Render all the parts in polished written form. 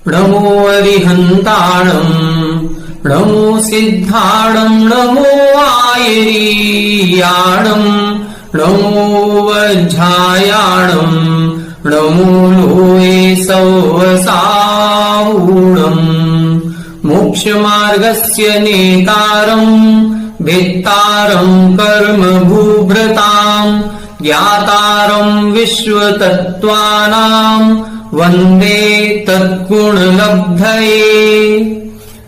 नमो अरिहन्ताणं नमो सिद्धाणं नमो आयरीयाणं नमो वज्रायाणं नमो लोये सौवसावूणं मोक्षमार्गस्य नेतारं भेत्तारं कर्मभूभृतां ज्ञातारं विश्वतत्त्वानां वंदे तत्गुणलब्धये।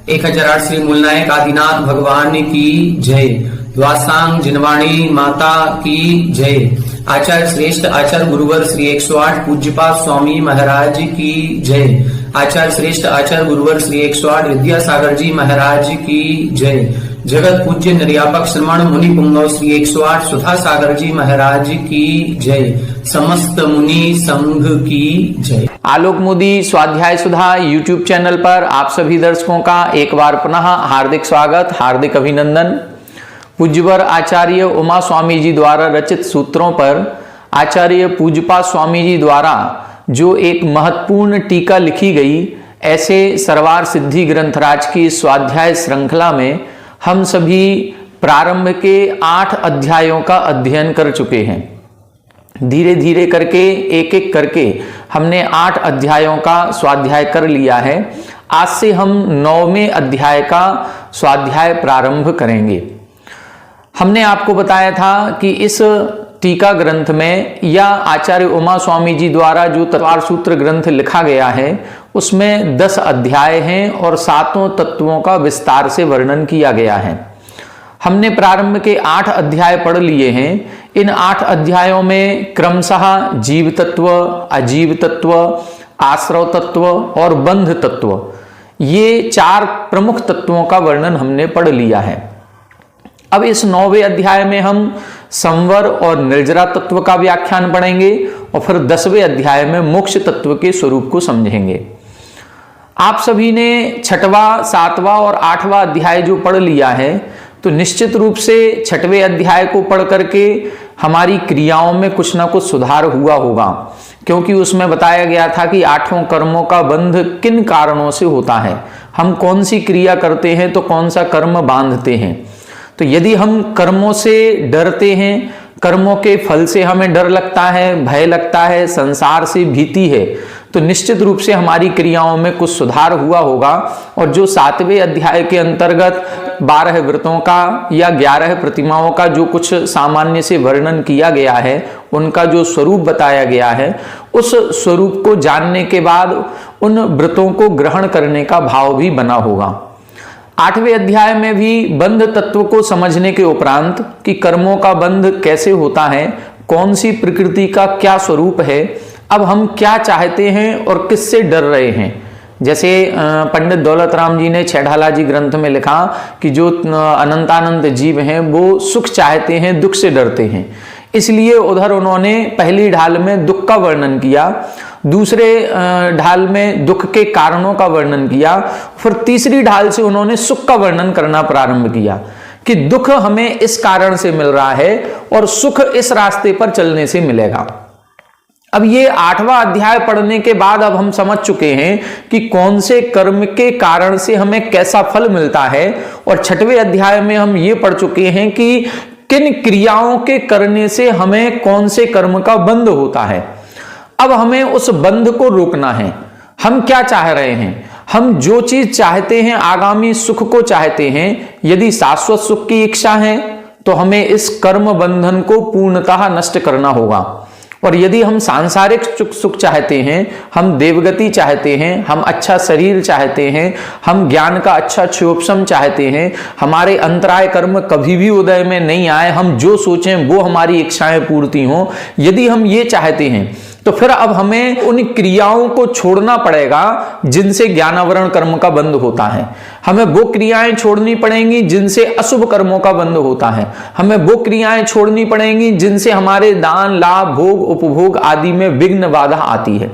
1008 श्री मूलनायक आदिनाथ भगवान की जय। द्वासांग जिनवाणी माता की जय। आचार्य श्रेष्ठ आचार्य गुरुवर श्री 108 पूज्यपाद स्वामी महाराज की जय। आचार्य श्रेष्ठ आचार्य गुरुवर श्री 108 विद्यासागर जी महाराज की जय। जगत पूज्य निर्यापक श्रमण मुनि पुंगव श्री 108 सुधा सागर जी महाराज की जय। समस्त मुनि संघ की जय। आलोक मोदी स्वाध्याय सुधा यूट्यूब चैनल पर आप सभी दर्शकों का एक बार पुनः हार्दिक स्वागत, हार्दिक अभिनंदन। पूज्यवर आचार्य उमा स्वामी जी द्वारा रचित सूत्रों पर आचार्य पूज्यपाद स्वामी जी द्वारा जो एक महत्वपूर्ण टीका लिखी गई, ऐसे सरवार सिद्धि ग्रंथराज की स्वाध्याय श्रृंखला में हम सभी प्रारंभ के 8 अध्यायों का अध्ययन कर चुके हैं। धीरे धीरे करके एक एक करके हमने 8 अध्यायों का स्वाध्याय कर लिया है। आज से हम 9वें अध्याय का स्वाध्याय प्रारंभ करेंगे। हमने आपको बताया था कि इस टीका ग्रंथ में या आचार्य उमा स्वामी जी द्वारा जो तत्वार सूत्र ग्रंथ लिखा गया है उसमें 10 अध्याय हैं और 7 तत्वों का विस्तार से वर्णन किया गया है। हमने प्रारंभ के 8 अध्याय पढ़ लिए हैं। इन 8 अध्यायों में क्रमशः जीव तत्व, अजीव तत्व, आश्रव तत्व और बंध तत्व, ये 4 प्रमुख तत्वों का वर्णन हमने पढ़ लिया है। अब इस 9वें अध्याय में हम संवर और निर्जरा तत्व का व्याख्यान पढ़ेंगे और फिर 10वें अध्याय में मोक्ष तत्व के स्वरूप को समझेंगे। आप सभी ने 6वां, 7वां और 8वां अध्याय जो पढ़ लिया है, तो निश्चित रूप से 6वें अध्याय को पढ़ करके हमारी क्रियाओं में कुछ ना कुछ सुधार हुआ होगा, क्योंकि उसमें बताया गया था कि 8 कर्मों का बंध किन कारणों से होता है। हम कौन सी क्रिया करते हैं तो कौन सा कर्म बांधते हैं। तो यदि हम कर्मों से डरते हैं, कर्मों के फल से हमें डर लगता है, भय लगता है, संसार से भीति है, तो निश्चित रूप से हमारी क्रियाओं में कुछ सुधार हुआ होगा। और जो 7वें अध्याय के अंतर्गत 12 व्रतों का या 11 प्रतिमाओं का जो कुछ सामान्य से वर्णन किया गया है, उनका जो स्वरूप बताया गया है, उस स्वरूप को जानने के बाद उन व्रतों को ग्रहण करने का भाव भी बना होगा। 8वें अध्याय में भी बंध तत्व को समझने के उपरांत कि कर्मों का बंध कैसे होता है, कौन सी प्रकृति का क्या स्वरूप है, अब हम क्या चाहते हैं और किससे डर रहे हैं। जैसे पंडित दौलत राम जी ने छेढ़ाला जी ग्रंथ में लिखा कि जो अनंतानंत जीव हैं वो सुख चाहते हैं, दुख से डरते हैं। इसलिए उधर उन्होंने पहली ढाल में दुख का वर्णन किया, दूसरे ढाल में दुख के कारणों का वर्णन किया, फिर तीसरी ढाल से उन्होंने सुख का वर्णन करना प्रारंभ किया कि दुख हमें इस कारण से मिल रहा है और सुख इस रास्ते पर चलने से मिलेगा। अब ये 8वां अध्याय पढ़ने के बाद अब हम समझ चुके हैं कि कौन से कर्म के कारण से हमें कैसा फल मिलता है, और 6वें अध्याय में हम ये पढ़ चुके हैं कि किन क्रियाओं के करने से हमें कौन से कर्म का बंध होता है। अब हमें उस बंध को रोकना है। हम क्या चाह रहे हैं? हम जो चीज चाहते हैं, आगामी सुख को चाहते हैं, यदि शाश्वत सुख की इच्छा है तो हमें इस कर्म बंधन को पूर्णतः नष्ट करना होगा। और यदि हम सांसारिक सुख चाहते हैं, हम देवगति चाहते हैं, हम अच्छा शरीर चाहते हैं, हम ज्ञान का अच्छा क्षोभसम चाहते हैं, हमारे अंतराय कर्म कभी भी उदय में नहीं आए, हम जो सोचें वो हमारी इच्छाएं पूर्ति हों, यदि हम ये चाहते हैं तो फिर अब हमें उन क्रियाओं को छोड़ना पड़ेगा जिनसे ज्ञानावरण कर्म का बंध होता है। हमें वो क्रियाएं छोड़नी पड़ेंगी जिनसे अशुभ कर्मों का बंध होता है। हमें वो क्रियाएं छोड़नी पड़ेंगी जिनसे हमारे दान, लाभ, भोग, उपभोग आदि में विघ्न बाधा आती है।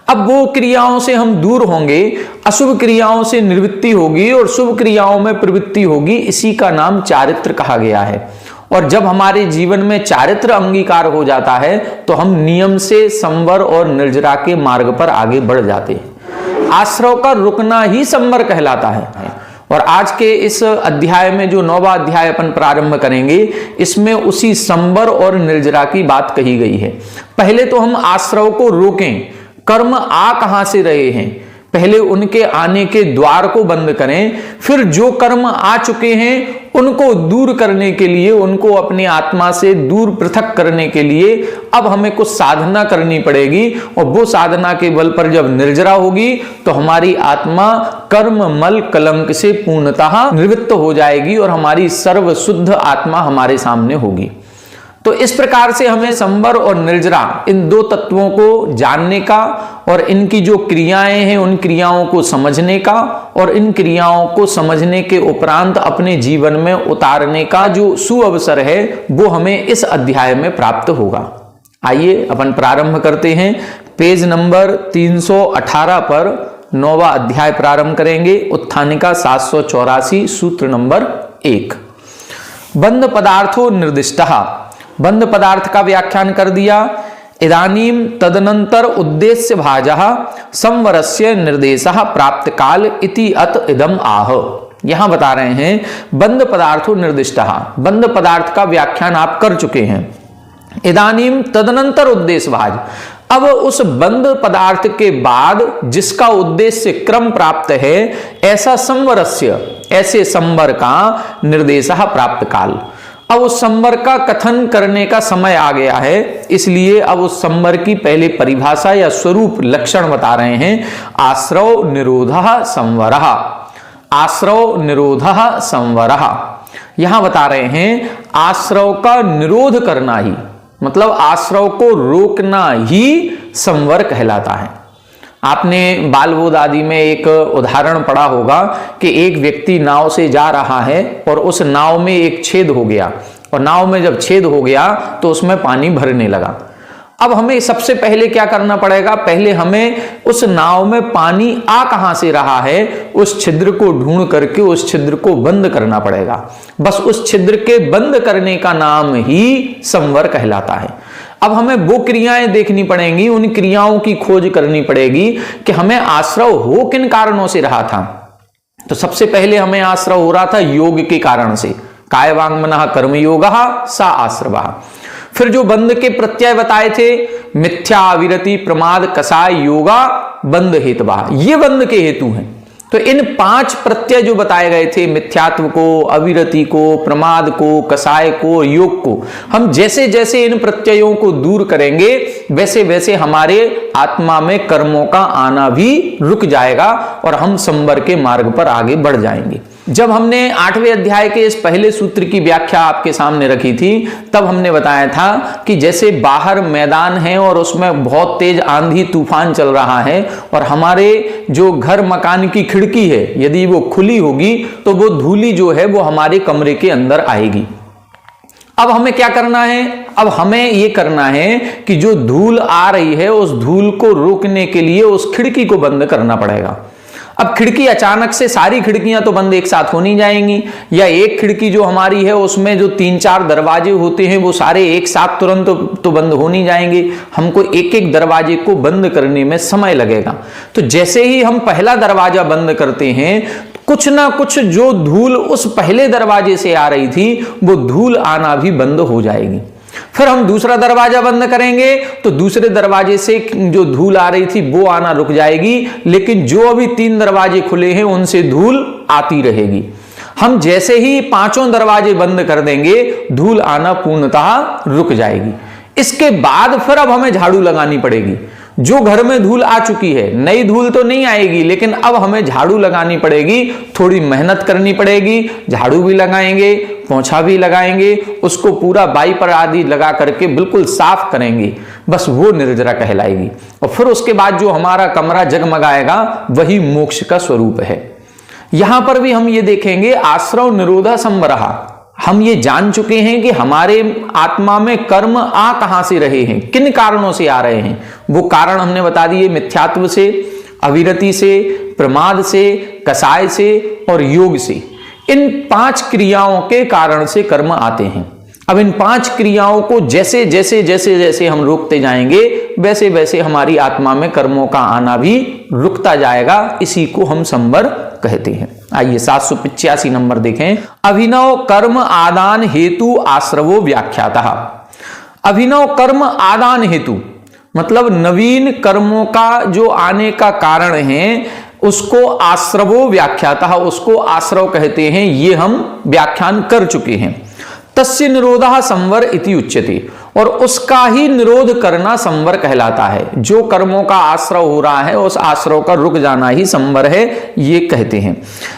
अब वो क्रियाओं से हम दूर होंगे, अशुभ क्रियाओं से निवृत्ति होगी और शुभ क्रियाओं में प्रवृत्ति होगी। इसी का नाम चारित्र कहा गया है। और जब हमारे जीवन में चारित्र अंगीकार हो जाता है तो हम नियम से संवर और निर्जरा के मार्ग पर आगे बढ़ जाते हैं। आश्रव का रुकना ही संवर कहलाता है। और आज के इस अध्याय में जो 9वां अध्याय अपन प्रारंभ करेंगे, इसमें उसी संवर और निर्जरा की बात कही गई है। पहले तो हम आश्रव को रोकें, कर्म आ कहां से रहे हैं, पहले उनके आने के द्वार को बंद करें, फिर जो कर्म आ चुके हैं उनको दूर करने के लिए, उनको अपनी आत्मा से दूर पृथक करने के लिए अब हमें कुछ साधना करनी पड़ेगी। और वो साधना के बल पर जब निर्जरा होगी तो हमारी आत्मा कर्म मल कलंक से पूर्णतः निवृत्त हो जाएगी और हमारी सर्व शुद्ध आत्मा हमारे सामने होगी। तो इस प्रकार से हमें संवर और निर्जरा इन दो तत्वों को जानने का और इनकी जो क्रियाएं हैं उन क्रियाओं को समझने का और इन क्रियाओं को समझने के उपरांत अपने जीवन में उतारने का जो सुअवसर है वो हमें इस अध्याय में प्राप्त होगा। आइए अपन प्रारंभ करते हैं। पेज नंबर 318 पर 9वां अध्याय प्रारंभ करेंगे। उत्थानिका 784 सूत्र नंबर 1। बंध पदार्थो निर्दिष्टः, बंध पदार्थ का व्याख्यान कर दिया। इदानीम तदनंतर उद्देश्य भाजः संवरस्य निर्देशः प्राप्त काल इति अत इदम आह। यहां बता रहे हैं बंध पदार्थो निर्दिष्टः, बंध पदार्थ का व्याख्यान आप कर चुके हैं। इदानीम तदनंतर उद्देश्य भाज, अब उस बंध पदार्थ के बाद जिसका उद्देश्य क्रम प्राप्त है, ऐसा संवरस्य, ऐसे संवर का निर्देशः प्राप्त काल, अब उस संवर का कथन करने का समय आ गया है। इसलिए अब उस संवर की पहले परिभाषा या स्वरूप लक्षण बता रहे हैं। आश्रव निरोधः संवरः, आश्रव निरोधः संवरः। यहां बता रहे हैं आश्रव का निरोध करना ही, मतलब आश्रव को रोकना ही संवर कहलाता है। आपने बालबोध आदि में एक उदाहरण पढ़ा होगा कि एक व्यक्ति नाव से जा रहा है और उस नाव में एक छेद हो गया, और नाव में जब छेद हो गया तो उसमें पानी भरने लगा। अब हमें सबसे पहले क्या करना पड़ेगा, पहले हमें उस नाव में पानी आ कहां से रहा है उस छिद्र को ढूंढ करके उस छिद्र को बंद करना पड़ेगा। बस उस छिद्र के बंद करने का नाम ही संवर कहलाता है। अब हमें वो क्रियाएं देखनी पड़ेंगी, उन क्रियाओं की खोज करनी पड़ेगी कि हमें आश्रव हो किन कारणों से रहा था। तो सबसे पहले हमें आश्रव हो रहा था योग के कारण से, काय वांग मनः कर्म योगः सा आश्रवः। फिर जो बंध के प्रत्यय बताए थे, मिथ्या विरति प्रमाद कसाय योगा बंध हेतुवा, ये बंध के हेतु हैं। तो इन 5 प्रत्यय जो बताए गए थे, मिथ्यात्व को, अविरति को, प्रमाद को, कसाय को, योग को, हम जैसे जैसे इन प्रत्ययों को दूर करेंगे वैसे वैसे हमारे आत्मा में कर्मों का आना भी रुक जाएगा और हम संवर के मार्ग पर आगे बढ़ जाएंगे। जब हमने 8वें अध्याय के इस पहले सूत्र की व्याख्या आपके सामने रखी थी, तब हमने बताया था कि जैसे बाहर मैदान है और उसमें बहुत तेज आंधी तूफान चल रहा है और हमारे जो घर मकान की खिड़की है यदि वो खुली होगी तो वो धूली जो है वो हमारे कमरे के अंदर आएगी। अब हमें क्या करना है, अब हमें ये करना है कि जो धूल आ रही है उस धूल को रोकने के लिए उस खिड़की को बंद करना पड़ेगा। अब खिड़की अचानक से सारी खिड़कियां तो बंद एक साथ हो नहीं जाएंगी, या एक खिड़की जो हमारी है उसमें जो 3-4 दरवाजे होते हैं वो सारे एक साथ तुरंत तो बंद हो नहीं जाएंगे। हमको एक एक दरवाजे को बंद करने में समय लगेगा। तो जैसे ही हम पहला दरवाजा बंद करते हैं, कुछ ना कुछ जो धूल उस पहले दरवाजे से आ रही थी वो धूल आना भी बंद हो जाएगी। फिर हम दूसरा दरवाजा बंद करेंगे तो दूसरे दरवाजे से जो धूल आ रही थी वो आना रुक जाएगी, लेकिन जो अभी 3 दरवाजे खुले हैं उनसे धूल आती रहेगी। हम जैसे ही 5 दरवाजे बंद कर देंगे धूल आना पूर्णतः रुक जाएगी। इसके बाद फिर अब हमें झाड़ू लगानी पड़ेगी। जो घर में धूल आ चुकी है, नई धूल तो नहीं आएगी, लेकिन अब हमें झाड़ू लगानी पड़ेगी, थोड़ी मेहनत करनी पड़ेगी। झाड़ू भी लगाएंगे, पोंछा भी लगाएंगे, उसको पूरा वाइपर आदि लगा करके बिल्कुल साफ करेंगे, बस वो निर्जरा कहलाएगी। और फिर उसके बाद जो हमारा कमरा जगमगाएगा वही मोक्ष का स्वरूप है। यहां पर भी हम ये देखेंगे आश्रव निरोधा संवरः। हम ये जान चुके हैं कि हमारे आत्मा में कर्म आ कहां से रहे हैं, किन कारणों से आ रहे हैं। वो कारण हमने बता दिए, मिथ्यात्व से, अविरति से, प्रमाद से, कसाय से और योग से। इन 5 क्रियाओं के कारण से कर्म आते हैं। अब इन 5 क्रियाओं को जैसे जैसे जैसे जैसे हम रोकते जाएंगे वैसे वैसे हमारी आत्मा में कर्मों का आना भी रुकता जाएगा, इसी को हम संवर कहते हैं। आइए 785 नंबर देखें। अभिनव कर्म आदान हेतु आश्रवो व्याख्यातः। अभिनव कर्म आदान हेतु मतलब नवीन कर्मों का जो आने का कारण है उसको आश्रवो व्याख्यातः, उसको आश्रव कहते हैं, ये हम व्याख्यान कर चुके हैं। तस्य निरोधः संवर इति उच्यते, और उसका ही निरोध करना संवर कहलाता है। जो कर्मों का आश्रव हो रहा है उस आश्रव का रुक जाना ही संवर है, ये कहते हैं।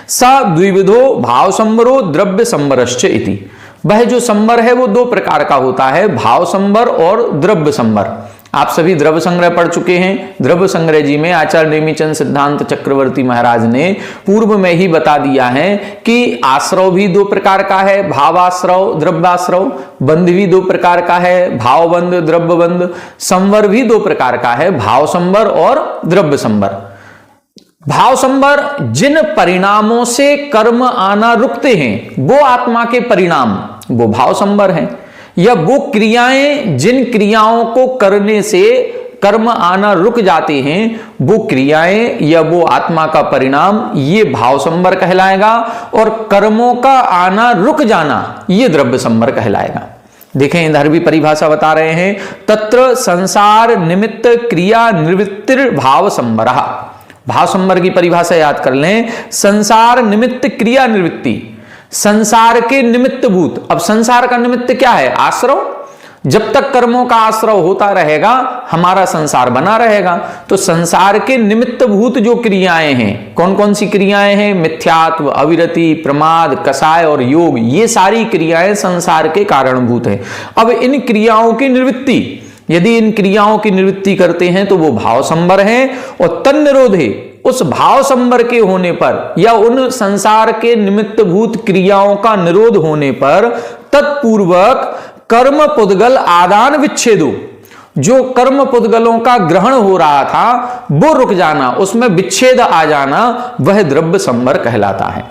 स द्विविधो भाव संवरो द्रव्य संवरश्च इति। वह जो संवर है वो दो प्रकार का होता है, भाव संवर और द्रव्य संवर। आप सभी द्रव्य संग्रह पढ़ चुके हैं। द्रव्य संग्रह जी में आचार्य नेमिचंद सिद्धांत चक्रवर्ती महाराज ने पूर्व में ही बता दिया है कि आश्रव भी दो प्रकार का है, भावाश्रव द्रव्याश्रव। बंध भी दो प्रकार का है, भावबंध द्रव्य बंध। संवर भी दो प्रकार का है, भाव संवर और द्रव्य संवर। भाव संवर जिन परिणामों से कर्म आना रुकते हैं वो आत्मा के परिणाम, वो भाव संवर हैं। या वो क्रियाएं जिन क्रियाओं को करने से कर्म आना रुक जाते हैं वो क्रियाएं या वो आत्मा का परिणाम, ये भाव संवर कहलाएगा। और कर्मों का आना रुक जाना ये द्रव्य संवर कहलाएगा। देखें इधर भी परिभाषा बता रहे हैं। तत्र संसार निमित्त क्रिया निवृत्तिर भाव संवरः। भाव संवर की परिभाषा याद कर लें। संसार निमित्त क्रिया निवृत्ति, संसार के निमित्त भूत। अब संसार का निमित्त क्या है? आश्रव। जब तक कर्मों का आश्रव होता रहेगा हमारा संसार बना रहेगा। तो संसार के निमित्त भूत जो क्रियाएं हैं, कौन कौन सी क्रियाएं हैं? मिथ्यात्व, अविरति, प्रमाद, कषाय और योग, ये सारी क्रियाएं संसार के कारणभूत हैं। अब इन क्रियाओं की निवृत्ति, यदि इन क्रियाओं की निवृत्ति करते हैं तो वो भाव संवर है। और तन्निरोधे, उस भाव संवर के होने पर या उन संसार के निमित्त भूत क्रियाओं का निरोध होने पर तत्पूर्वक कर्म पुद्गल आदान विच्छेदो, जो कर्म पुद्गलों का ग्रहण हो रहा था वो रुक जाना, उसमें विच्छेद आ जाना, वह द्रव्य संवर कहलाता है।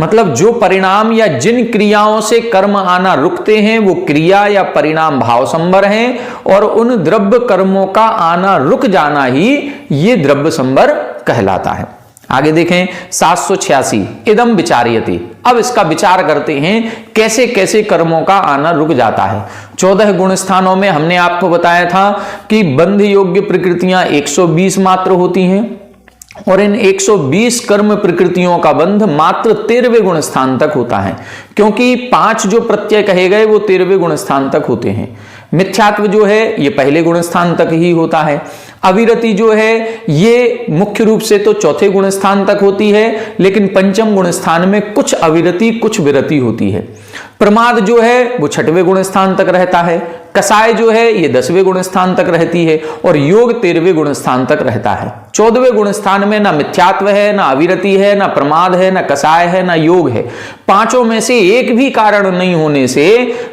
मतलब जो परिणाम या जिन क्रियाओं से कर्म आना रुकते हैं वो क्रिया या परिणाम भाव संवर हैं, और उन द्रव्य कर्मों का आना रुक जाना ही ये द्रव्य संवर कहलाता है। आगे देखें 786 इदम विचार्यते। अब इसका विचार करते हैं कैसे कैसे कर्मों का आना रुक जाता है। 14 गुण स्थानों में हमने आपको बताया था कि बंध योग्य प्रकृतियां 120 मात्र होती हैं, और इन 120 कर्म प्रकृतियों का बंध मात्र 13वें गुण स्थान तक होता है, क्योंकि 5 जो प्रत्यय कहे गए वो 13वें गुण स्थान तक होते हैं। मिथ्यात्व जो है ये पहले गुण स्थान तक ही होता है। अविरति जो है ये मुख्य रूप से तो चौथे गुण स्थान तक होती है, लेकिन पंचम गुण स्थान में कुछ अविरति कुछ विरति होती है। प्रमाद जो है वो 6वें गुण स्थान तक रहता है। कषाय जो है ये 10वें गुण स्थान तक रहती है, और योग 13वें गुण स्थान तक रहता है। 14वें गुण स्थान में ना मिथ्यात्व है, ना अविरति है, ना प्रमाद है, ना कषाय है, ना योग है। पांचों में से एक भी कारण नहीं होने से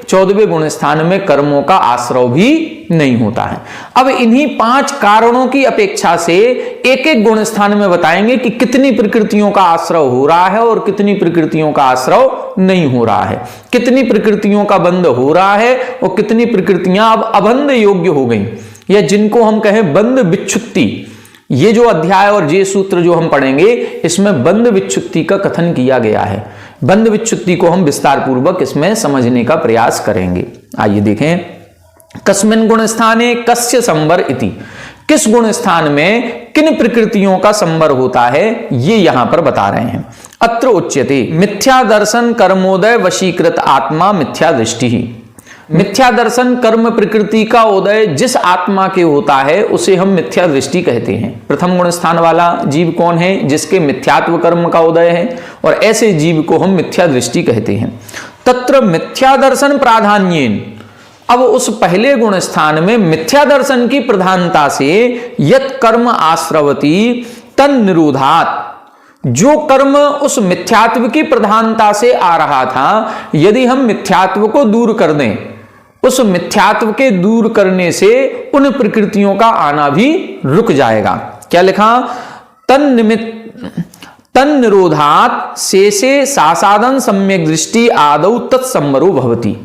14वें गुण स्थान में कर्मों का आश्रव भी नहीं होता है। अब इन्हीं 5 कारणों की अपेक्षा से एक एक गुण स्थान में बताएंगे कि कितनी प्रकृतियों का आश्रव हो रहा है और कितनी प्रकृतियों का आश्रव नहीं हो रहा है, कितनी प्रकृतियों का बंध हो रहा है और कितनी प्रकृतियां अब अबंध योग्य हो गई, या जिनको हम कहें बंध विच्छुत्ति। ये जो अध्याय और ये सूत्र जो हम पढ़ेंगे इसमें बंध विच्छुत्ति का कथन किया गया है। बंध विच्छुत्ति को हम विस्तार पूर्वक इसमें समझने का प्रयास करेंगे। आइए देखें। कस्मिन् गुण स्थाने कस्य संवर इति, किस गुण स्थान में किन प्रकृतियों का संवर होता है ये यहां पर बता रहे हैं। अत्र उच्यते मिथ्या दर्शन कर्मोदय वशीकृत आत्मा मिथ्या दृष्टि ही। मिथ्या दर्शन कर्म प्रकृति का उदय जिस आत्मा के होता है उसे हम मिथ्या दृष्टि कहते हैं। प्रथम गुण स्थान वाला जीव कौन है? जिसके मिथ्यात्व कर्म का उदय है, और ऐसे जीव को हम मिथ्या दृष्टि कहते हैं। तत्र मिथ्या दर्शन प्राधान्येन, अब उस पहले गुण स्थान में मिथ्या दर्शन की प्रधानता से यत कर्म आश्रवती तन निरोधात, जो कर्म उस मिथ्यात्व की प्रधानता से आ रहा था, यदि हम मिथ्यात्व को दूर कर दें, उस मिथ्यात्व के दूर करने से उन प्रकृतियों का आना भी रुक जाएगा। क्या लिखा? तन निरोधात शेषे सासादन सम्यक दृष्टि आदौ तत्संवरो भवति।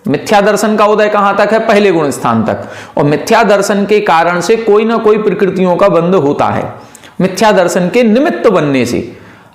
मिथ्या दर्शन का उदय कहां तक है? पहले गुण स्थान तक। और मिथ्या दर्शन के कारण से कोई ना कोई प्रकृतियों का बंध होता है। मिथ्या दर्शन के निमित्त बनने से।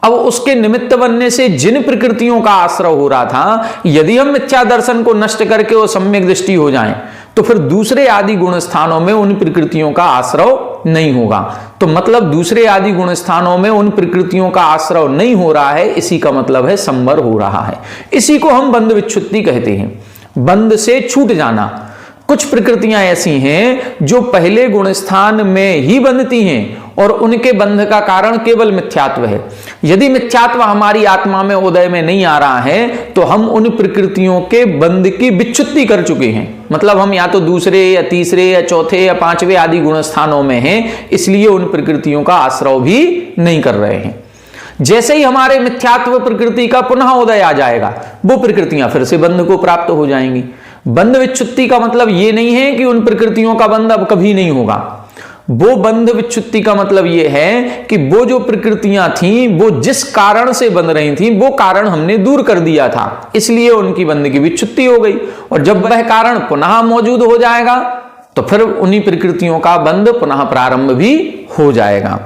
अब उसके निमित्त बनने से जिन प्रकृतियों का आश्रय हो रहा था, यदि हम मिथ्या दर्शन को नष्ट करके वो सम्यक दृष्टि हो जाएं, तो फिर दूसरे आदि गुण स्थानों में उन प्रकृतियों का आश्रय नहीं होगा। तो मतलब दूसरे आदि गुण स्थानों में उन प्रकृतियों का आश्रय नहीं हो रहा है, इसी का मतलब है संवर हो रहा है। इसी को हम बंध विच्छुत्ति कहते हैं, बंध से छूट जाना। कुछ प्रकृतियां ऐसी हैं जो पहले गुण स्थान में ही बंधती हैं और उनके बंध का कारण केवल मिथ्यात्व है। यदि मिथ्यात्व हमारी आत्मा में उदय में नहीं आ रहा है तो हम उन प्रकृतियों के बंध की विच्छुत्ति कर चुके हैं। मतलब हम या तो दूसरे या तीसरे या चौथे या पांचवें आदि गुण स्थानों में हैं, इसलिए उन प्रकृतियों का आश्रय भी नहीं कर रहे हैं। जैसे ही हमारे मिथ्यात्व प्रकृति का पुनः उदय आ जाएगा, वो प्रकृतियां फिर से बंध को प्राप्त हो जाएंगी। बंध विच्छुत्ति का मतलब ये नहीं है कि उन प्रकृतियों का बंध अब कभी नहीं होगा। वो बंध विच्छुत्ति का मतलब ये है कि वो जो प्रकृतियां थीं, वो जिस कारण से बंध रही थीं, वो कारण हमने दूर कर दिया था, इसलिए उनकी बंध की विच्छुत्ति हो गई। और जब वह कारण पुनः मौजूद हो जाएगा तो फिर उन्हीं प्रकृतियों का बंध पुनः प्रारंभ भी हो जाएगा।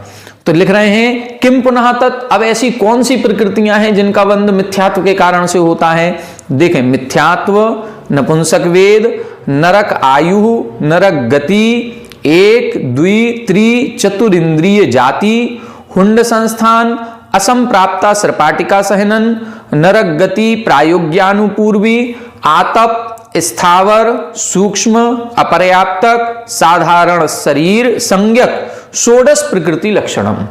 तो लिख रहे हैं किम पुनः तत्, अब ऐसी कौन सी प्रकृतियां हैं जिनका बंध मिथ्यात्व के कारण से होता है। देखें, मिथ्यात्व, नपुंसक वेद, नरक आयु, नरक गति, एक द्वि त्रि चतुरिंद्रिय जाति, हुंड संस्थान, असंप्राप्ता सर्पाटिका सहनन, नरक गति प्रायोग्यानुपूर्वी, आतप, स्थावर, सूक्ष्म, अपर्याप्तक, साधारण शरीर, संज्ञक, षोडश प्रकृति लक्षणम।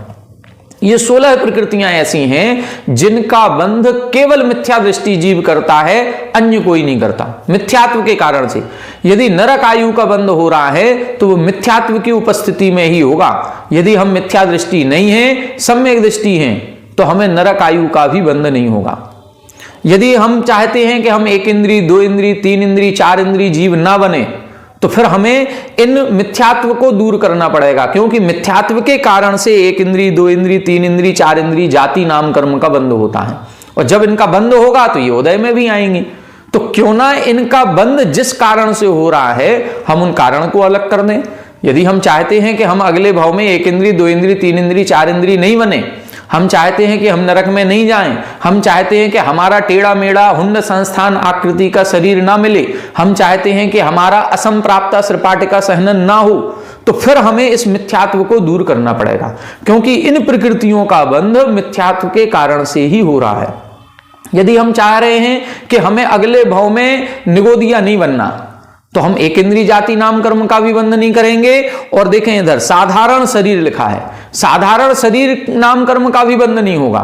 ये 16 प्रकृतियां ऐसी हैं जिनका बंध केवल मिथ्या दृष्टि जीव करता है, अन्य कोई नहीं करता, मिथ्यात्व के कारण से। यदि नरक आयु का बंध हो रहा है तो वो मिथ्यात्व की उपस्थिति में ही होगा। यदि हम मिथ्या दृष्टि नहीं है, सम्यक दृष्टि हैं, तो हमें नरक आयु का भी बंध नहीं होगा। यदि हम चाहते हैं कि हम 1 इंद्री, 2 इंद्री, 3 इंद्री, 4 इंद्री जीव ना बने, तो फिर हमें इन मिथ्यात्व को दूर करना पड़ेगा, क्योंकि मिथ्यात्व के कारण से 1 इंद्री, 2 इंद्री, 3 इंद्री, 4 इंद्री जाति नाम कर्म का बंध होता है। और जब इनका बंध होगा तो ये उदय में भी आएंगे। तो क्यों ना इनका बंध जिस कारण से हो रहा है, हम उन कारण को अलग कर दें। यदि हम चाहते हैं कि हम अगले भाव में 1 इंद्री, 2 इंद्री, 3 इंद्री, 4 इंद्री नहीं बने, हम चाहते हैं कि हम नरक में नहीं जाएं, हम चाहते हैं कि हमारा टेढ़ा मेढ़ा हुंड संस्थान आकृति का शरीर ना मिले, हम चाहते हैं कि हमारा असंप्राप्ता सर्पाटिका सहनन ना हो, तो फिर हमें इस मिथ्यात्व को दूर करना पड़ेगा, क्योंकि इन प्रकृतियों का बंध मिथ्यात्व के कारण से ही हो रहा है। यदि हम चाह रहे हैं कि हमें अगले भाव में निगोदिया नहीं बनना, तो हम 1 इंद्री जाति नाम कर्म का भी बंध नहीं करेंगे। और देखें इधर साधारण शरीर लिखा है, साधारण शरीर नाम कर्म का भी बंध नहीं होगा।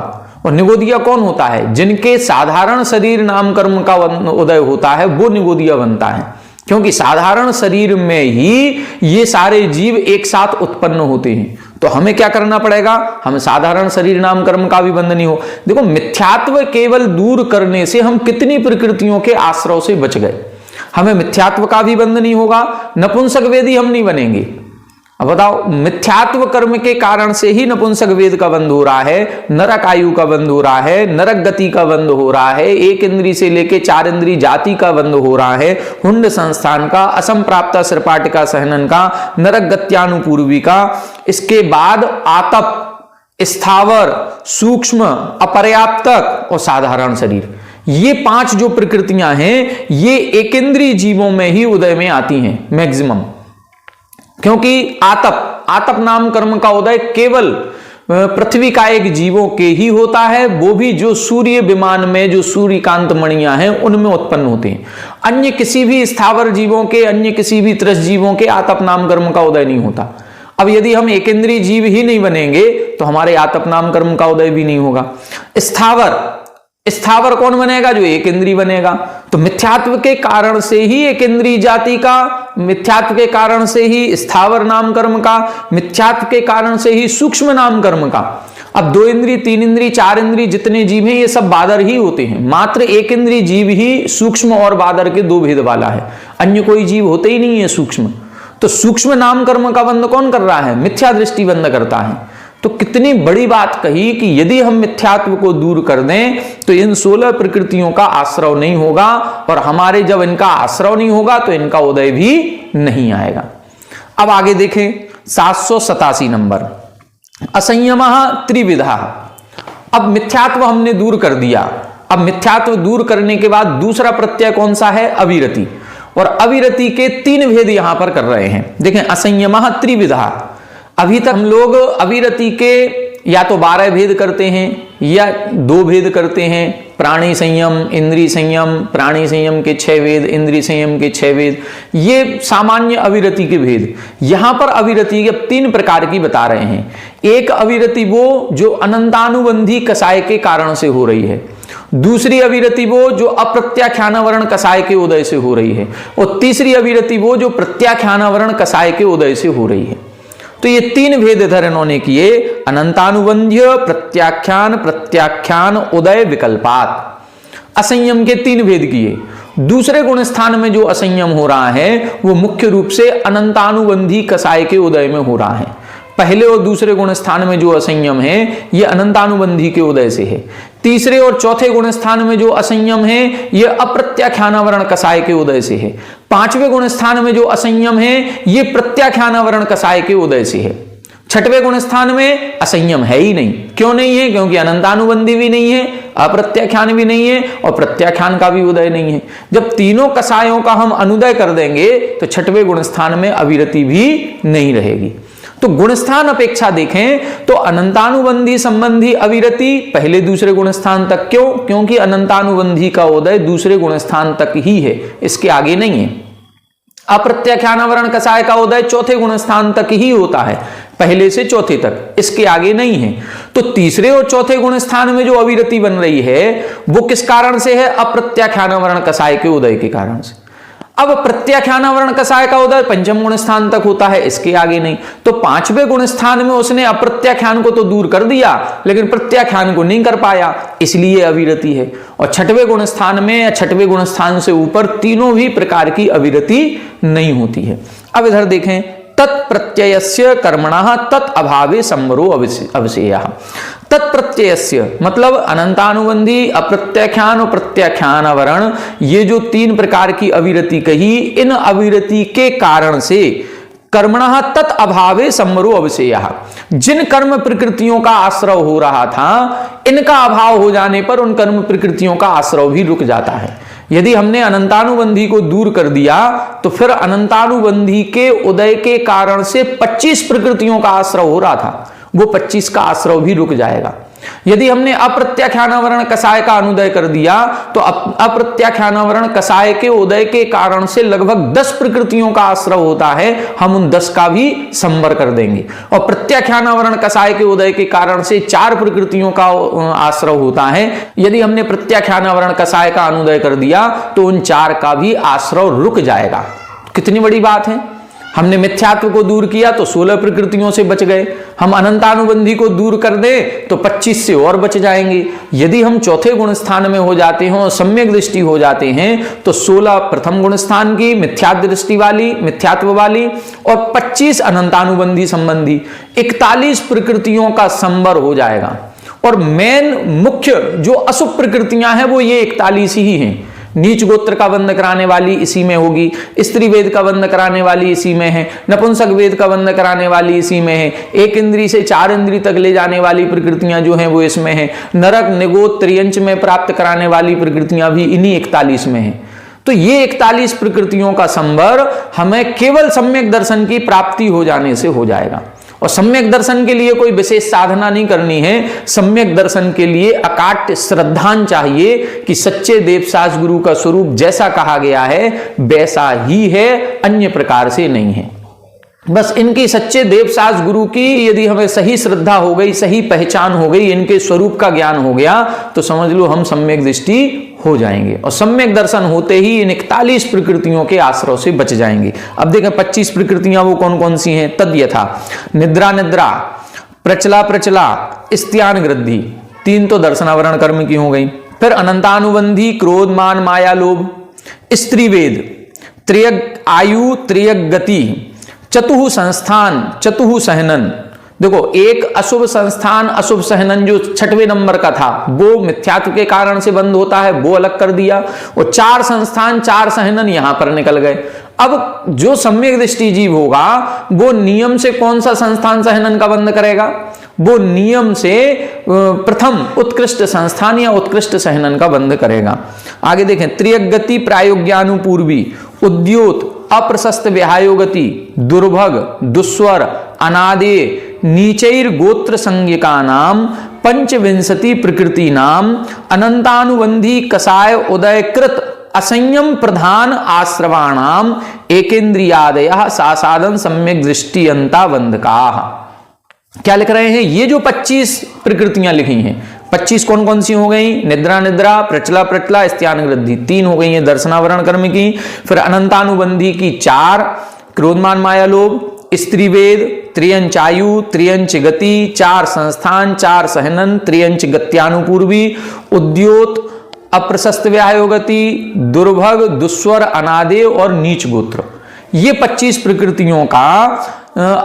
और निगोदिया कौन होता है? जिनके साधारण शरीर नाम कर्म का उदय होता है वो निगोदिया बनता है, क्योंकि साधारण शरीर में ही ये सारे जीव एक साथ उत्पन्न होते हैं। तो हमें क्या करना पड़ेगा? हमें साधारण शरीर नाम कर्म का भी बंध नहीं हो। देखो, मिथ्यात्व केवल दूर करने से हम कितनी प्रकृतियों के आश्रय से बच गए। हमें मिथ्यात्व का भी बंध नहीं होगा, नपुंसक वेदी हम नहीं बनेंगे। अब बताओ, मिथ्यात्व कर्म के कारण से ही नपुंसक वेद का बंध हो रहा है, नरक आयु का बंध हो रहा है, नरक गति का बंध हो रहा है, 1 इंद्री से लेके 4 इंद्री जाति का बंध हो रहा है, हुंड संस्थान का, असंप्राप्ता सर्पाटिका सहनन का, नरक गत्यानुपूर्वी का, इसके बाद आतप, स्थावर, सूक्ष्म, अपर्याप्तक और साधारण शरीर। ये 5 जो प्रकृतियां हैं ये एकेंद्रीय जीवों में ही उदय में आती हैं मैक्सिमम, क्योंकि आतप नाम कर्म का उदय केवल पृथ्वी का एक जीवों के ही होता है, वो भी जो सूर्य विमान में जो सूर्यकांत मणियां हैं उनमें उत्पन्न होते हैं। अन्य किसी भी स्थावर जीवों के, अन्य किसी भी त्रस जीवों के आतप नाम कर्म का उदय नहीं होता। अब यदि हम एकेंद्रीय जीव ही नहीं बनेंगे तो हमारे आतप नाम कर्म का उदय भी नहीं होगा। स्थावर कौन बनेगा? जो 1 इंद्री बनेगा। तो मिथ्यात्व के कारण से ही 1 इंद्री जाति का, मिथ्यात्व के कारण से ही स्थावर नाम कर्म का, मिथ्यात्व के कारण से ही सूक्ष्म नाम कर्म का। अब 2 इंद्री, 3 इंद्री, 4 इंद्री जितने जीव हैं ये सब बादर ही होते हैं। मात्र 1 इंद्री जीव ही सूक्ष्म और बादर के 2 भेद वाला है, अन्य कोई जीव होते ही नहीं है सूक्ष्म। तो सूक्ष्म नाम कर्म का बंध कौन कर रहा है? मिथ्या दृष्टि बंध करता है। तो कितनी बड़ी बात कही कि यदि हम मिथ्यात्व को दूर कर दें तो इन 16 प्रकृतियों का आश्रय नहीं होगा, और हमारे जब इनका आश्रय नहीं होगा तो इनका उदय भी नहीं आएगा। अब आगे देखें 787 नंबर। असंयमः त्रिविधा। अब मिथ्यात्व हमने दूर कर दिया। अब मिथ्यात्व दूर करने के बाद दूसरा प्रत्यय कौन सा है? अविरति। और अविरति के 3 भेद यहां पर कर रहे हैं। देखें, असंयमः त्रिविधा। अभी तक हम लोग अविरति के या तो 12 भेद करते हैं या 2 भेद करते हैं। प्राणी संयम, इंद्रिय संयम, प्राणी संयम के 6 भेद, इंद्रिय संयम के 6 भेद, ये सामान्य अविरति के भेद। यहां पर अविरति के 3 प्रकार की बता रहे हैं। एक अविरति वो जो अनंतानुबंधी कसाय के कारण से हो रही है, दूसरी अविरति वो जो अप्रत्याख्यानावरण कसाय के उदय से हो रही है, और तीसरी अविरति वो जो प्रत्याख्यानावरण कसाय के उदय से हो रही है। तो ये 3 भेद इधर इन्होंने किए, अनंतानुबंध्य, प्रत्याख्यान, प्रत्याख्यान उदय विकल्पात। असंयम के 3 भेद किए। दूसरे गुण स्थान में जो असंयम हो रहा है वो मुख्य रूप से अनंतानुबंधी कसाय के उदय में हो रहा है। पहले और दूसरे गुण स्थान में जो असंयम है ये अनंतानुबंधी के उदय से है। तीसरे और चौथे गुण स्थान में जो असंयम है ये अप्रत्याख्यानावरण कसाय के उदय से है। 5वें गुण स्थान में जो असंयम है ये प्रत्याख्यानावरण कसाय के उदय से है। 6वें गुण स्थान में असंयम है ही नहीं। क्यों नहीं है? क्योंकि अनंतानुबंधी भी नहीं है, अप्रत्याख्यान भी नहीं है और प्रत्याख्यान का भी उदय नहीं है। जब तीनों कसायों का हम अनुदय कर देंगे तो 6वें गुण स्थान में अविरति भी नहीं रहेगी। तो गुणस्थान अपेक्षा देखें तो अनंतानुबंधी संबंधी अविरति पहले दूसरे गुणस्थान तक। क्यों? क्योंकि अनंतानुबंधी का उदय दूसरे गुणस्थान तक ही है, इसके आगे नहीं है। अप्रत्याख्यानावरण कसाय का उदय चौथे गुणस्थान तक ही होता है, पहले से चौथे तक, इसके आगे नहीं है। तो तीसरे और चौथे गुणस्थान में जो अविरति बन रही है वो किस कारण से है? अप्रत्याख्यानावरण कसाय के उदय के कारण से। अब प्रत्याख्यानावरण कसाय का उदय 5वें गुण स्थान तक होता है, इसके आगे नहीं। तो 5वें गुण स्थान में उसने अप्रत्याख्यान को तो दूर कर दिया लेकिन प्रत्याख्यान को नहीं कर पाया, इसलिए अविरति है। और 6वें गुण स्थान में या 6वें गुण स्थान से ऊपर तीनों भी प्रकार की अविरति नहीं होती है। अब इधर देखें, तत्प्रत्ययस्य कर्मणः तत् अभावे संवरो अवशेयः। तत्प्रत्ययस्य मतलब अनंतानुबंधी, अप्रत्याख्यान और प्रत्याख्यानावरण, ये जो 3 प्रकार की अविरति कही, इन अविरति के कारण से कर्मणः तत् अभावे संवरो अवशेयः, जिन कर्म प्रकृतियों का आश्रव हो रहा था इनका अभाव हो जाने पर उन कर्म प्रकृतियों का आश्रव भी रुक जाता है। यदि हमने अनंतानुबंधी को दूर कर दिया तो फिर अनंतानुबंधी के उदय के कारण से 25 प्रकृतियों का आश्रव हो रहा था, वो 25 का आश्रव भी रुक जाएगा। यदि हमने अप्रत्याख्यानावरण कसाय का अनुदय कर दिया तो अप्रत्याख्यानावरण कसाय के उदय के कारण से लगभग 10 प्रकृतियों का आश्रव होता है, हम उन 10 का भी संवर कर देंगे। और प्रत्याख्यानावरण कसाय के उदय के कारण से 4 प्रकृतियों का आश्रव होता है, यदि हमने प्रत्याख्यानावरण कसाय का अनुदय कर दिया तो उन 4 का भी आश्रव रुक जाएगा। कितनी बड़ी बात है। हमने मिथ्यात्व को दूर किया तो 16 प्रकृतियों से बच गए। हम अनंतानुबंधी को दूर कर दें तो 25 से और बच जाएंगे। यदि हम चौथे गुण स्थान में हो जाते हैं और सम्यक दृष्टि हो जाते हैं तो 16 प्रथम गुण स्थान की मिथ्या दृष्टि वाली, मिथ्यात्व वाली, और 25 अनंतानुबंधी संबंधी 41 प्रकृतियों का संवर हो जाएगा। और मेन मुख्य जो अशुभ प्रकृतियां हैं वो ये 41 ही हैं। नीच गोत्र का बंध कराने वाली इसी में होगी, स्त्री वेद का बंध कराने वाली इसी में है, नपुंसक वेद का बंध कराने वाली इसी में है, 1 इंद्री से 4 इंद्री तक ले जाने वाली प्रकृतियां जो हैं वो इसमें है, नरक निगोद त्रियंच में प्राप्त कराने वाली प्रकृतियां भी इन्हीं 41 में है। तो ये 41 प्रकृतियों का संवर हमें केवल सम्यक दर्शन की प्राप्ति हो जाने से हो जाएगा। और सम्यक दर्शन के लिए कोई विशेष साधना नहीं करनी है। सम्यक दर्शन के लिए अकाट्य श्रद्धान चाहिए कि सच्चे देवसास गुरु का स्वरूप जैसा कहा गया है वैसा ही है, अन्य प्रकार से नहीं है। बस इनकी सच्चे देवसास गुरु की यदि हमें सही श्रद्धा हो गई, सही पहचान हो गई, इनके स्वरूप का ज्ञान हो गया तो समझ लो हम सम्यक दृष्टि हो जाएंगे। और सम्यक दर्शन होते ही इन 41 प्रकृतियों के आश्रय से बच जाएंगे। अब देखें 25 प्रकृतियां वो कौन कौन सी हैं। तद यथा निद्रा निद्रा, प्रचला प्रचला, स्त्यान गृद्धि, 3 तो दर्शनावरण कर्म की हो गई। फिर अनंतानुबंधी क्रोध मान माया लोभ, स्त्री वेद, त्रियग आयु त्रियग गति, चतुः संस्थान, चतुः सहनन, देखो, एक अशुभ संस्थान अशुभ सहनन जो 6वें नंबर का था वो मिथ्यात्व के कारण से बंद होता है, वो अलग कर दिया। और 4 संस्थान 4 सहनन यहां पर निकल गए। अब जो सम्यक दृष्टि जीव होगा वो नियम से कौन सा संस्थान सहनन का बंद करेगा? वो नियम से प्रथम उत्कृष्ट संस्थान या उत्कृष्ट सहनन का बंद करेगा। आगे देखें, त्रियगति प्रायोग्यानुपूर्वी उद्योत अप्रशस्त विहायोगति दुर्भग दुस्वर अनादेय नीचैर गोत्र संज्ञका नाम पंचविंशति प्रकृति नाम अनंतानुबंधी कसाय उदयकृत असंयम प्रधान आश्रवाणाम एकेन्द्रियादय सासादन सम्यक दृष्टियंता बंधकाः। क्या लिख रहे हैं? ये जो 25 प्रकृतियां लिखी हैं, 25 कौन कौन सी हो गई? निद्रा निद्रा, प्रचला प्रचला, स्त्यान वृद्धि 3 हो गई है दर्शनावरण कर्म की। फिर अनंतानुबंधी की 4, क्रोधमान माया लोभ, स्त्रीवेद, त्रियंचायु, त्रियंच गति, 4 संस्थान, 4 सहनन, त्रियंच गत्यानुपूर्वी, उद्योत, अप्रशस्त व्यायोगति, दुर्भग, दुस्वर, अनादेय और नीच गोत्र। ये 25 प्रकृतियों का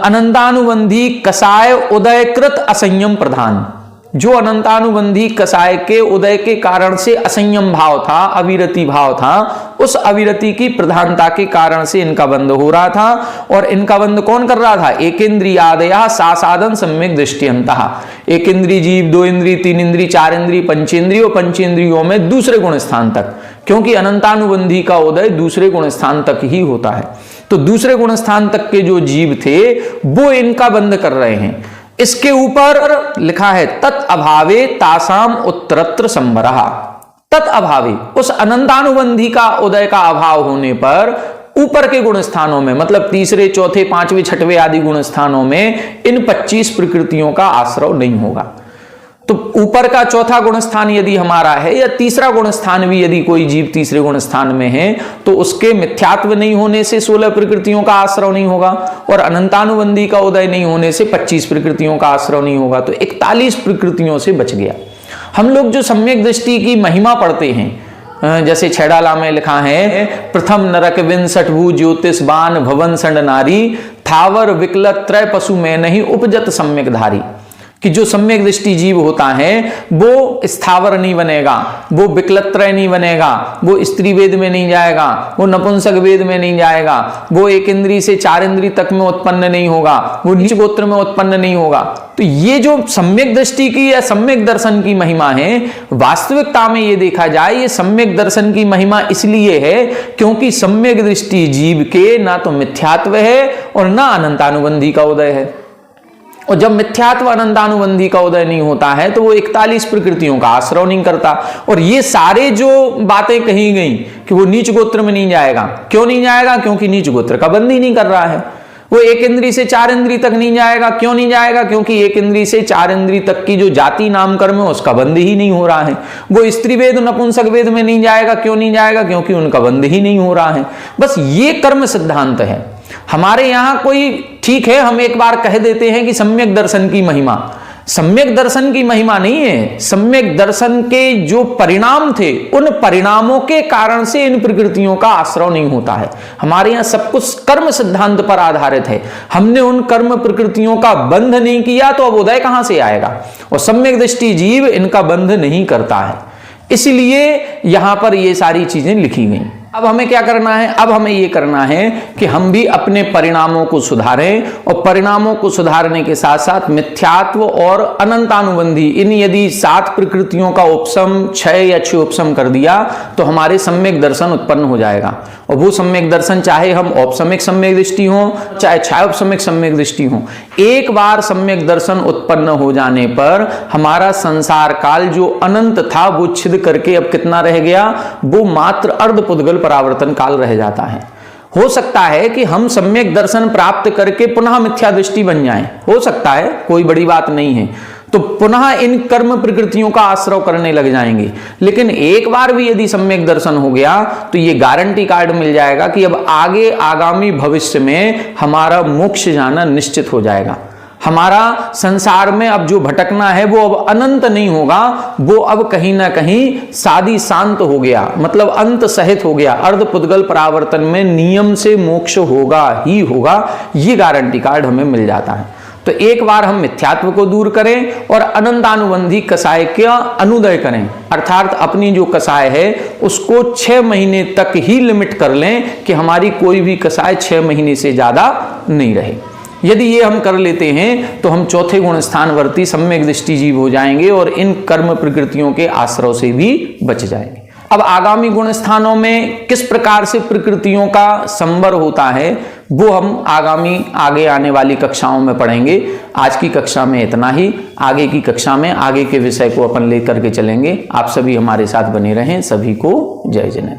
अनंतानुबंधी कसाय उदयकृत असंयम प्रधान, जो अनंतानुबंधी कसाय के उदय के कारण से असंयम भाव था, अविरति भाव था, उस अविरति की प्रधानता के कारण से इनका बंध हो रहा था। और इनका बंध कौन कर रहा था? एकेन्द्रियादया सासादन सम्यक दृष्टियंतः। एक इंद्री जीव, 2 इंद्री, 3 इंद्री, 4 इंद्री, पंचेंद्रिय और पंचेंद्रियों में दूसरे गुण स्थान तक, क्योंकि अनंतानुबंधी का उदय दूसरे गुण स्थान तक ही होता है। तो दूसरे गुण स्थान तक के जो जीव थे वो इनका बंध कर रहे हैं। इसके ऊपर लिखा है तत् अभावे तासाम उत्तरत्र संबरः। तत् अभावे, उस अनंतानुबंधी का उदय का अभाव होने पर ऊपर के गुण स्थानों में, मतलब तीसरे, चौथे, 5वें, 6वें आदि गुण स्थानों में इन 25 प्रकृतियों का आश्रव नहीं होगा। तो ऊपर का चौथा गुण स्थान यदि हमारा है, या तीसरा गुण स्थान भी यदि कोई जीव तीसरे गुण स्थान में है, तो उसके मिथ्यात्व नहीं होने से 16 प्रकृतियों का आश्रव नहीं होगा, और अनंतानुबंधी का उदय नहीं होने से 25 प्रकृतियों का आश्रव नहीं होगा। तो 41 प्रकृतियों से बच गया। हम लोग जो सम्यक दृष्टि की महिमा पढ़ते हैं, जैसे छेड़ाला में लिखा है, प्रथम नरक विंसठ भू ज्योतिष बान भवन संड नारी थावर विकलत त्रय पशु में नहीं उपजत सम्यक धारी, कि जो सम्यक दृष्टि जीव होता है वो स्थावर नहीं बनेगा, वो विकलत्रय नहीं बनेगा, वो स्त्री वेद में नहीं जाएगा, वो नपुंसक वेद में नहीं जाएगा, वो एक इंद्री से 4 इंद्री तक में उत्पन्न नहीं होगा, वो नीच गोत्र में उत्पन्न नहीं होगा। तो ये जो सम्यक दृष्टि की या सम्यक दर्शन की महिमा है, वास्तविकता में ये देखा जाए, ये सम्यक दर्शन की महिमा इसलिए है क्योंकि सम्यक दृष्टि जीव के ना तो मिथ्यात्व है और ना अनंतानुबंधी का उदय है। और जब मिथ्यात्व अनंतानुबंधी का उदय नहीं होता है तो वो 41 प्रकृतियों का आश्रव नहीं करता। और ये सारे जो बातें कही गई कि वो नीच गोत्र में नहीं जाएगा, क्यों नहीं जाएगा? क्योंकि नीच गोत्र का बंध ही नहीं कर रहा है। वो एक इंद्री से 4 इंद्री तक नहीं जाएगा, क्यों नहीं जाएगा? क्योंकि एक इंद्री से 4 इंद्री तक की जो जाति नाम कर्म है उसका बंध ही नहीं हो रहा है। वो स्त्री वेद नपुंसक वेद में नहीं जाएगा, क्यों नहीं जाएगा? क्योंकि उनका बंध ही नहीं हो रहा है। बस ये कर्म सिद्धांत है हमारे यहां। कोई ठीक है, हम एक बार कह देते हैं कि सम्यक दर्शन की महिमा, सम्यक दर्शन की महिमा नहीं है। सम्यक दर्शन के जो परिणाम थे उन परिणामों के कारण से इन प्रकृतियों का आश्रव नहीं होता है। हमारे यहां सब कुछ कर्म सिद्धांत पर आधारित है। हमने उन कर्म प्रकृतियों का बंध नहीं किया तो अब उदय कहां से आएगा? और सम्यक दृष्टि जीव इनका बंध नहीं करता है, इसलिए यहां पर ये सारी चीजें लिखी गई। अब हमें क्या करना है? अब हमें ये करना है कि हम भी अपने परिणामों को सुधारें, और परिणामों को सुधारने के साथ साथ मिथ्यात्व और अनंतानुबंधी इन यदि 7 प्रकृतियों का उपशम 6 या 6 उपशम कर दिया तो हमारे सम्यक दर्शन उत्पन्न हो जाएगा। और वो सम्यक दर्शन चाहे हम औपसमिक सम्यक दृष्टि हो चाहे छायोपसमिक सम्यक दृष्टि हो, एक बार सम्यक दर्शन उत्पन्न हो जाने पर हमारा संसार काल जो अनंत था वो छिद करके अब कितना रह गया? वो मात्र अर्धपुद्गल परावर्तन काल रह जाता है। हो सकता है कि हम सम्यक दर्शन प्राप्त करके पुनः मिथ्या दृष्टि बन जाएं, हो सकता है, कोई बड़ी बात नहीं है। तो पुनः इन कर्म प्रकृतियों का आश्रव करने लग जाएंगे। लेकिन एक बार भी यदि सम्यक दर्शन हो गया तो ये गारंटी कार्ड मिल जाएगा कि अब आगे आगामी भविष्य में हमारा मोक्ष जाना निश्चित हो जाएगा। हमारा संसार में अब जो भटकना है वो अब अनंत नहीं होगा, वो अब कहीं ना कहीं सादी शांत हो गया, मतलब अंत सहित हो गया। अर्धपुद्गल परावर्तन में नियम से मोक्ष होगा ही होगा, ये गारंटी कार्ड हमें मिल जाता है। तो एक बार हम मिथ्यात्व को दूर करें और अनंतानुबंधी कषाय का अनुदय करें, अर्थात अपनी जो कषाय है उसको 6 महीने तक ही लिमिट कर लें कि हमारी कोई भी कषाय 6 महीने से ज्यादा नहीं रहे। यदि ये हम कर लेते हैं तो हम चौथे गुण स्थानवर्ती सम्यक दृष्टि जीव हो जाएंगे और इन कर्म प्रकृतियों के आश्रय से भी बच जाएंगे। अब आगामी गुण स्थानों में किस प्रकार से प्रकृतियों का संवर होता है वो हम आगे आने वाली कक्षाओं में पढ़ेंगे। आज की कक्षा में इतना ही, आगे की कक्षा में आगे के विषय को अपन लेकर के चलेंगे। आप सभी हमारे साथ बने रहें। सभी को जय जय।